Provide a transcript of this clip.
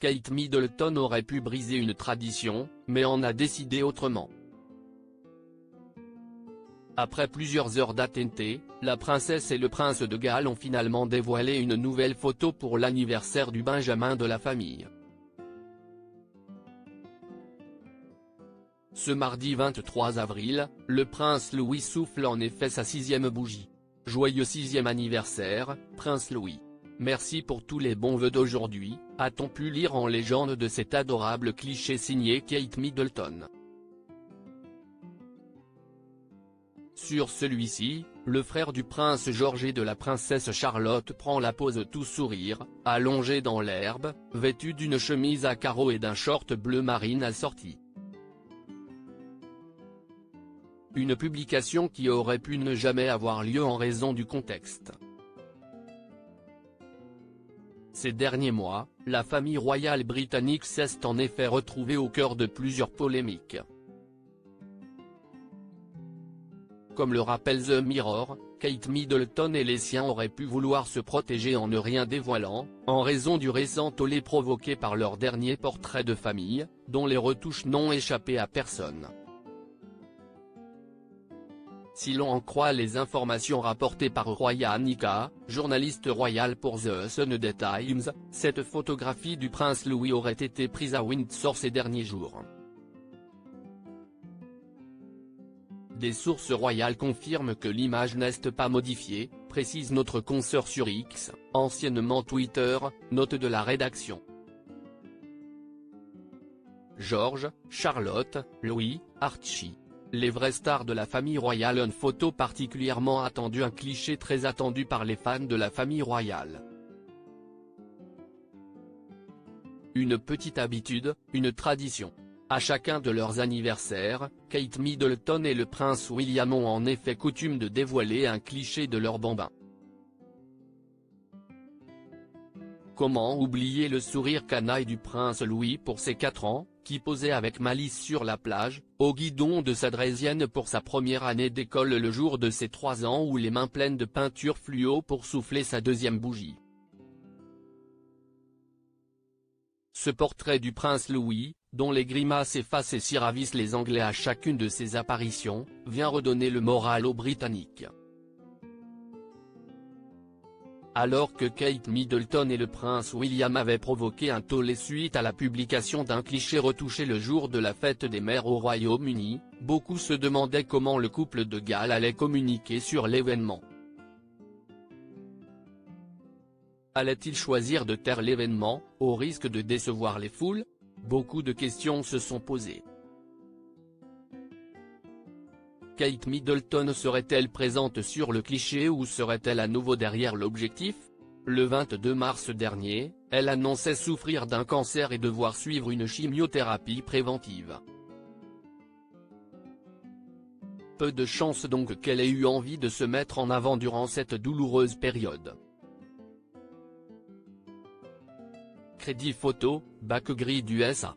Kate Middleton aurait pu briser une tradition, mais en a décidé autrement. Après plusieurs heures d'attente, la princesse et le prince de Galles ont finalement dévoilé une nouvelle photo pour l'anniversaire du benjamin de la famille. Ce mardi 23 avril, le prince Louis souffle en effet sa 6e bougie. Joyeux 6e anniversaire, prince Louis. Merci pour tous les bons vœux d'aujourd'hui, a-t-on pu lire en légende de cet adorable cliché signé Kate Middleton. Sur celui-ci, le frère du prince George et de la princesse Charlotte prend la pose tout sourire, allongé dans l'herbe, vêtu d'une chemise à carreaux et d'un short bleu marine assorti. Une publication qui aurait pu ne jamais avoir lieu en raison du contexte. Ces derniers mois, la famille royale britannique s'est en effet retrouvée au cœur de plusieurs polémiques. Comme le rappelle The Mirror, Kate Middleton et les siens auraient pu vouloir se protéger en ne rien dévoilant, en raison du récent tollé provoqué par leur dernier portrait de famille, dont les retouches n'ont échappé à personne. Si l'on en croit les informations rapportées par Roya Nika, journaliste royal pour The Sunday Times, cette photographie du prince Louis aurait été prise à Windsor ces derniers jours. Des sources royales confirment que l'image n'est pas modifiée, précise notre consoeur sur X, anciennement Twitter, note de la rédaction. George, Charlotte, Louis, Archie. Les vraies stars de la famille royale, une photo particulièrement attendue, un cliché très attendu par les fans de la famille royale. Une petite habitude, une tradition. À chacun de leurs anniversaires, Kate Middleton et le prince William ont en effet coutume de dévoiler un cliché de leur bambin. Comment oublier le sourire canaille du prince Louis pour ses 4 ans, qui posait avec malice sur la plage, au guidon de sa draisienne pour sa première année d'école le jour de ses 3 ans, ou les mains pleines de peinture fluo pour souffler sa 2e bougie. Ce portrait du prince Louis, dont les grimaces effacent et si ravissent les Anglais à chacune de ses apparitions, vient redonner le moral aux Britanniques. Alors que Kate Middleton et le prince William avaient provoqué un tollé suite à la publication d'un cliché retouché le jour de la fête des mères au Royaume-Uni, beaucoup se demandaient comment le couple de Galles allait communiquer sur l'événement. Allait-il choisir de taire l'événement, au risque de décevoir les foules? Beaucoup de questions se sont posées. Kate Middleton serait-elle présente sur le cliché ou serait-elle à nouveau derrière l'objectif? Le 22 mars dernier, elle annonçait souffrir d'un cancer et devoir suivre une chimiothérapie préventive. Peu de chance donc qu'elle ait eu envie de se mettre en avant durant cette douloureuse période. Crédit photo, bac gris d'USA.